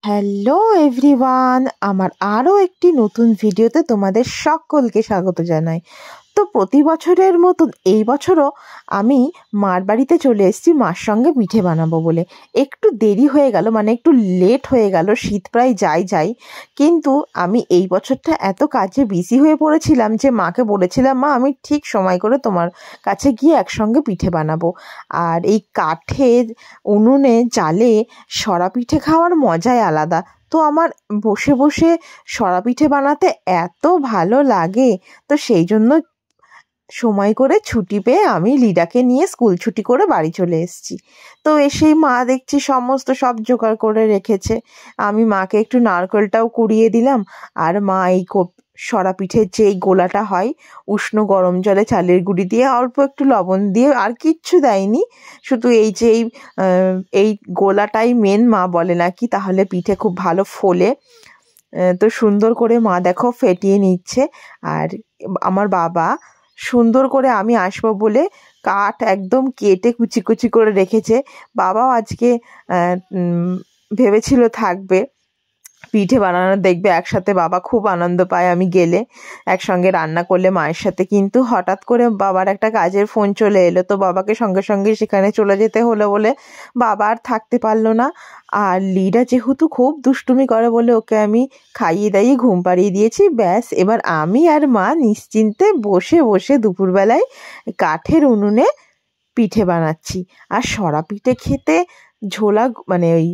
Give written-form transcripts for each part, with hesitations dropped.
Hello everyone, আমার আরও একটি নতুন ভিডিওতে তোমাদের সকলকে স্বাগত জানাই। তো প্রতি বছরের মতন এই বছরও আমি মার বাড়িতে চলে এসেছি মার সঙ্গে পিঠে বানাবো বলে। একটু দেরি হয়ে গেল, মানে একটু লেট হয়ে গেল, শীত প্রায় যাই কিন্তু আমি এই বছরটা এত কাজে বিজি হয়ে পড়েছিলাম যে মাকে বলেছিলাম, মা আমি ঠিক সময় করে তোমার কাছে গিয়ে একসঙ্গে পিঠে বানাবো। আর এই কাঠের উনুনে জালে সরা পিঠে খাওয়ার মজাই আলাদা। তো আমার বসে বসে সরা পিঠে বানাতে এত ভালো লাগে, তো সেই জন্য সময় করে ছুটি পেয়ে আমি লিডাকে নিয়ে স্কুল ছুটি করে বাড়ি চলে এসেছি। তো এসেই মা দেখছি সমস্ত সব জোগাড় করে রেখেছে। আমি মাকে একটু নারকেলটাও কুড়িয়ে দিলাম। আর মা এই সরা পিঠের যে গোলাটা হয় উষ্ণ গরম জলে চালের গুঁড়ি দিয়ে অল্প একটু লবণ দিয়ে, আর কিচ্ছু দেয়নি, শুধু এই গোলাটাই মেন। মা বলে নাকি তাহলে পিঠে খুব ভালো ফোলে। তো সুন্দর করে মা দেখো ফেটিয়ে নিচ্ছে। আর আমার বাবা সুন্দর করে আমি আসবো বলে কাঠ একদম কেটে কুচি কুচি করে রেখেছে। বাবাও আজকে ভেবেছিল থাকবে, পিঠে বানানো দেখবে একসাথে, বাবা খুব আনন্দ পায় আমি গেলে, একসঙ্গে রান্না করলে মায়ের সাথে। কিন্তু হঠাৎ করে বাবার একটা কাজের ফোন চলে এলো, তো বাবাকে সঙ্গে সঙ্গে সেখানে চলে যেতে হলো বলে বাবা আর থাকতে পারলো না। আর লিডা যেহেতু খুব দুষ্টুমি করে বলে ওকে আমি খাইয়ে দাইয়ে ঘুম পাড়িয়ে দিয়েছি। ব্যাস, এবার আমি আর মা নিশ্চিন্তে বসে বসে দুপুরবেলায় কাঠের উনুনে পিঠে বানাচ্ছি। আর সরা পিঠে খেতে ঝোলা, মানে ওই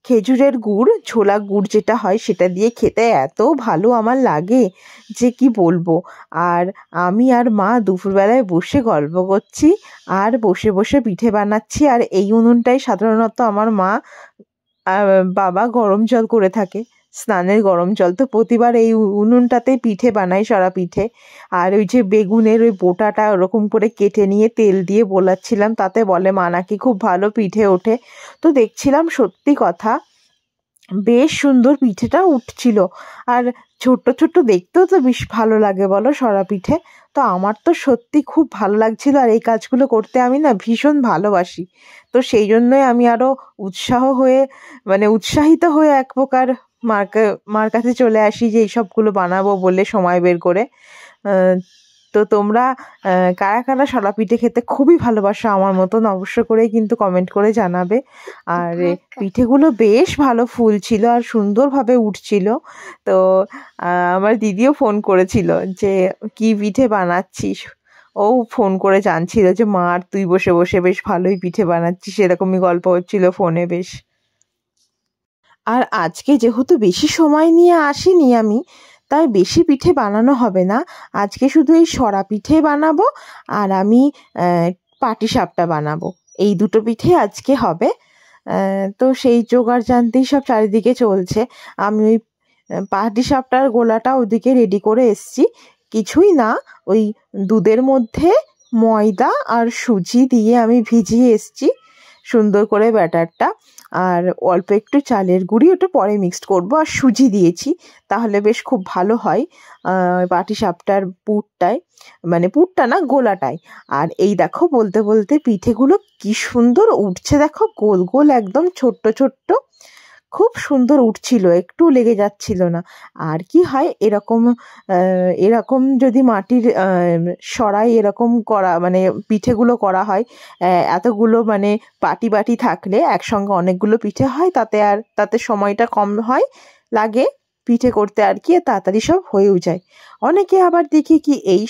খেজুরের গুড়, ছোলা গুড় যেটা হয় সেটা দিয়ে খেতে এত ভালো আমার লাগে যে কি বলবো। আর আমি আর মা দুপুরবেলায় বসে গল্প করছি আর বসে বসে পিঠে বানাচ্ছি। আর এই উনুনটাই সাধারণত আমার মা আর বাবা গরম জল করে থাকে, স্নানের গরম জল। তো প্রতিবার এই উনুনটাতেই পিঠে বানাই, সরা পিঠে। আর ওই যে বেগুনের ওই বোটাটা ওরকম করে কেটে নিয়ে তেল দিয়ে বোলাচ্ছিলাম, তাতে বলে মা নাকি খুব ভালো পিঠে ওঠে। তো দেখছিলাম সত্যি কথা বেশ সুন্দর পিঠেটা উঠছিল। আর ছোট্ট ছোট্ট দেখতেও তো বেশ ভালো লাগে বলো সরা পিঠে। তো আমার তো সত্যি খুব ভালো লাগছিল, আর এই কাজগুলো করতে আমি না ভীষণ ভালোবাসি। তো সেই জন্যই আমি আরও উৎসাহিত হয়ে এক প্রকার মার কাছে চলে আসি যে এইসবগুলো বানাবো বলে সময় বের করে। তো তোমরা কারা কারা সরা পিঠে খেতে খুবই ভালোবাসো আমার মতন, অবশ্য করেই কিন্তু কমেন্ট করে জানাবে। আর পিঠেগুলো বেশ ভালো ফুলছিল আর সুন্দরভাবে উঠছিল। তো আমার দিদিও ফোন করেছিল যে কি পিঠে বানাচ্ছিস, ও ফোন করে জানছিল যে মা আর তুই বসে বসে বেশ ভালোই পিঠে বানাচ্ছিস, এরকমই গল্প হচ্ছিল ফোনে বেশ। আর আজকে যেহেতু বেশি সময় নিয়ে আসিনি আমি, তাই বেশি পিঠে বানানো হবে না। আজকে শুধু এই সরা পিঠে বানাবো আর আমি পাটিসাপটা বানাবো, এই দুটো পিঠে আজকে হবে। তো সেই জোগাড় জানতেই সব চারিদিকে চলছে। আমি ওই পাটিসাপটার গোলাটা ওদিকে রেডি করে এসছি। কিছুই না, ওই দুধের মধ্যে ময়দা আর সুজি দিয়ে আমি ভিজিয়ে এসছি সুন্দর করে ব্যাটারটা। আর অল্প একটু চালের গুঁড়ি, ওটা পরে মিক্সড করবো। আর সুজি দিয়েছি, তাহলে বেশ খুব ভালো হয় পাটিসাপটার পুরটায়, মানে পুরটা না গোলাটায়। আর এই দেখো বলতে বলতে পিঠেগুলো কি সুন্দর উঠছে, দেখো গোল গোল একদম ছোট্ট ছোট্ট, খুব সুন্দর উঠছিল, একটু লেগে যাচ্ছিল না। আর কি হয় এরকম যদি মাটির সরাই এরকম করা, মানে পিঠেগুলো করা হয় এতগুলো, মানে বাটি বাটি থাকলে একসঙ্গে অনেকগুলো পিঠে হয়, তাতে সময়টা কম লাগে পিঠে করতে আর কি, তাড়াতাড়ি সব হয়েও যায়। অনেকে আবার দেখি কি এই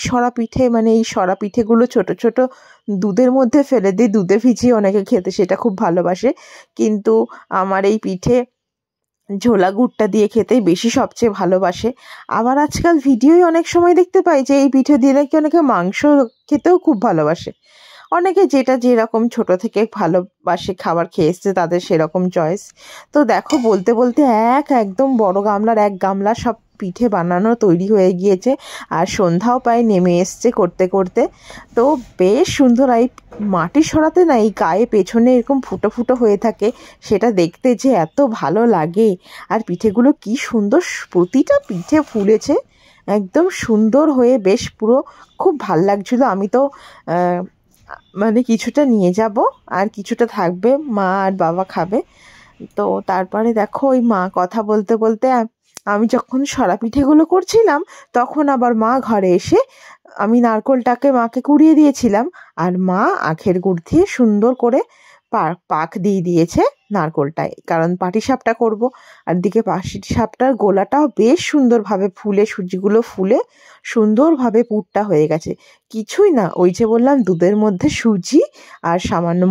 সরা পিঠেগুলো ছোট ছোট দুধের মধ্যে ফেলে দিয়ে দুধে ভিজিয়ে অনেকে খেতে সেটা খুব ভালোবাসে। কিন্তু আমার এই পিঠে ঝোলা গুড়টা দিয়ে খেতেই বেশি সবচেয়ে ভালোবাসে। আবার আজকাল ভিডিওই অনেক সময় দেখতে পাই যে এই পিঠে দিয়ে নাকি অনেকে মাংস খেতেও খুব ভালোবাসে। অনেকে যেটা যেরকম ছোট থেকে ভালোবাসে খাবার খেয়ে এসছে তাদের সেরকম চয়েস। তো দেখো বলতে বলতে একদম বড় গামলার এক গামলা সব পিঠে বানানো তৈরি হয়ে গিয়েছে। আর সন্ধ্যাও প্রায় নেমে এসছে করতে করতে। তো বেশ সুন্দর। এই মাটির সরাতে না এই গায়ে পেছনে এরকম ফুটো ফুটো হয়ে থাকে, সেটা দেখতে যে এত ভালো লাগে। আর পিঠেগুলো কি সুন্দর, প্রতিটা পিঠে ফুলেছে একদম সুন্দর হয়ে, বেশ পুরো খুব ভাল লাগছিল। আমি তো মানে কিছুটা নিয়ে যাব আর কিছুটা থাকবে, মা আর বাবা খাবে। তো তারপরে দেখো ওই মা কথা বলতে বলতে আমি যখন সরা পিঠেগুলো করছিলাম তখন আবার মা ঘরে এসে, আমি নারকোলটাকে মাকে কুড়িয়ে দিয়েছিলাম আর মা আখের গুড় দিয়ে সুন্দর করে পাক দিয়ে দিয়েছে নারকোলটায়, কারণ পাটিসাপটা করব। আর দিকে পাটিসাপটার গোলাটাও বেশ সুন্দরভাবে ফুলে, সুজিগুলো ফুলে সুন্দরভাবে পুরটা হয়ে গেছে। কিছুই না, ওই যে বললাম দুধের মধ্যে সুজি আর সামান্য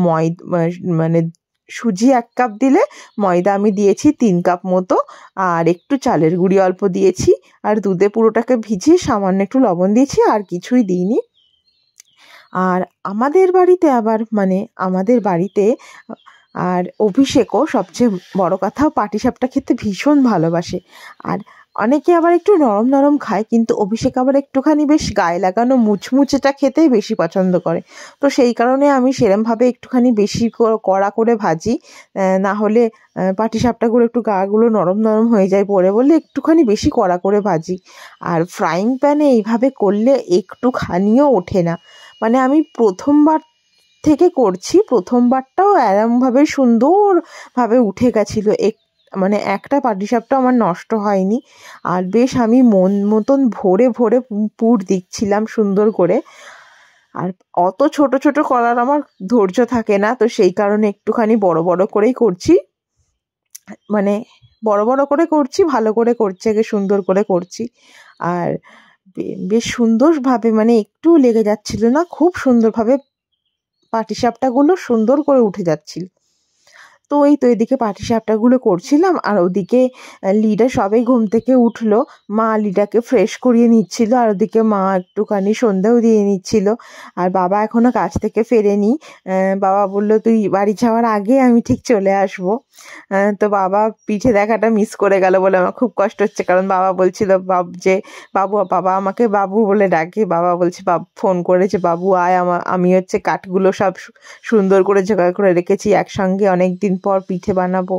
মানে সুজি 1 কাপ দিলে ময়দা আমি দিয়েছি 3 কাপ মতো, আর একটু চালের গুঁড়ি অল্প দিয়েছি, আর দুধে পুরোটাকে ভিজিয়ে সামান্য একটু লবণ দিয়েছি, আর কিছুই দিইনি। আর আমাদের বাড়িতে আর অভিষেকও সবচেয়ে বড় কথা পাটিসাপটা খেতে ভীষণ ভালোবাসে। আর অনেকে আবার একটু নরম নরম খায়, কিন্তু অভিষেক আবার একটুখানি বেশ গায়ে লাগানো মুচমুচেটা খেতেই বেশি পছন্দ করে। তো সেই কারণে আমি সেরমভাবে একটুখানি বেশি কড়া করে ভাজি, না হলে পাটিসাপটাগুলো একটু গাগুলো নরম নরম হয়ে যায় পরে বলে একটুখানি বেশি কড়া করে ভাজি। আর ফ্রাইং প্যানে এইভাবে করলে একটুখানিও ওঠে না। মানে আমি প্রথমবার থেকে করছি, প্রথমবারটাও এরমভাবে সুন্দরভাবে উঠে গেছিলো, মানে একটা পাটিসাপটা আমার নষ্ট হয়নি। আর বেশ আমি মন মতন ভরে ভরে পুর দিচ্ছিলাম সুন্দর করে। আর অত ছোট ছোট করার আমার ধৈর্য থাকে না, তো সেই কারণে একটুখানি বড় বড় করেই করছি, মানে বড় বড় করে করছি, ভালো করে করছি, আগে সুন্দর করে করছি। আর বেশ সুন্দরভাবে, মানে একটু লেগে যাচ্ছিল না, খুব সুন্দরভাবে পাটিসাপটাগুলো সুন্দর করে উঠে যাচ্ছিল। তো এই তো এদিকে পাটিসাপটাগুলো করছিলাম, আর ওদিকে লিডা সবাই ঘুম থেকে উঠলো, মা লিডাকে ফ্রেশ করিয়ে নিচ্ছিল, আর ওদিকে মা একটুখানি সন্ধ্যাও দিয়ে নিচ্ছিল। আর বাবা এখনো কাজ থেকে ফেরেনি, বাবা বললো তুই বাড়ি যাওয়ার আগে আমি ঠিক চলে আসবো। তো বাবা পিঠে দেখাটা মিস করে গেল বলে আমার খুব কষ্ট হচ্ছে, কারণ বাবা বলছিল বাবা আমাকে বাবু বলে ডাকে, বাবা বলছে ফোন করেছে বাবু আয়, আমি হচ্ছে কাঠগুলো সব সুন্দর করে জোগাড় করে রেখেছি, একসঙ্গে অনেক দিন পর পিঠে বানাবো।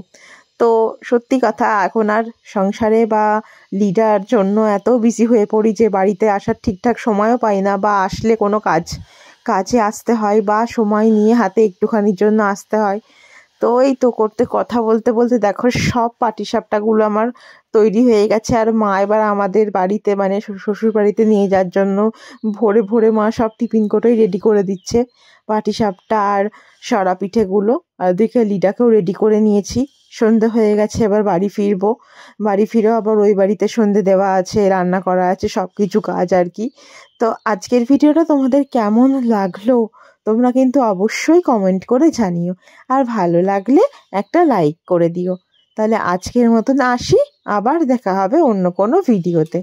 তো সত্যি কথা, এখন আর সংসারে বা লিডার জন্য এত বিজি হয়ে পড়ি যে বাড়িতে আসার ঠিকঠাক সময়ও পাই না, বা আসলে কোনো কাজে আসতে হয়, বা সময় নিয়ে হাতে একটুখানির জন্য আসতে হয়। তো এই তো কথা বলতে বলতে দেখো সব পাটিসাপটাগুলো আমার তৈরি হয়ে গেছে। আর মা এবার আমাদের বাড়িতে, মানে শ্বশুর বাড়িতে নিয়ে যাওয়ার জন্য ভোরে ভোরে মা সব টিফিন কোটোই রেডি করে দিচ্ছে, পাটিসাপটা আর সরা পিঠেগুলো। আর ওদিকে লিডাকেও রেডি করে নিয়েছি, সন্ধে হয়ে গেছে, এবার বাড়ি ফিরবো। বাড়ি ফিরেও আবার ওই বাড়িতে সন্ধে দেওয়া আছে, রান্না করা আছে, সব কিছু কাজ আর কি। তো আজকের ভিডিওটা তোমাদের কেমন লাগলো তোমরা কিন্তু অবশ্যই কমেন্ট করে জানিও, আর ভালো লাগলে একটা লাইক করে দিও। তাহলে আজকের মতন আসি, আবার দেখা হবে অন্য কোনো ভিডিওতে।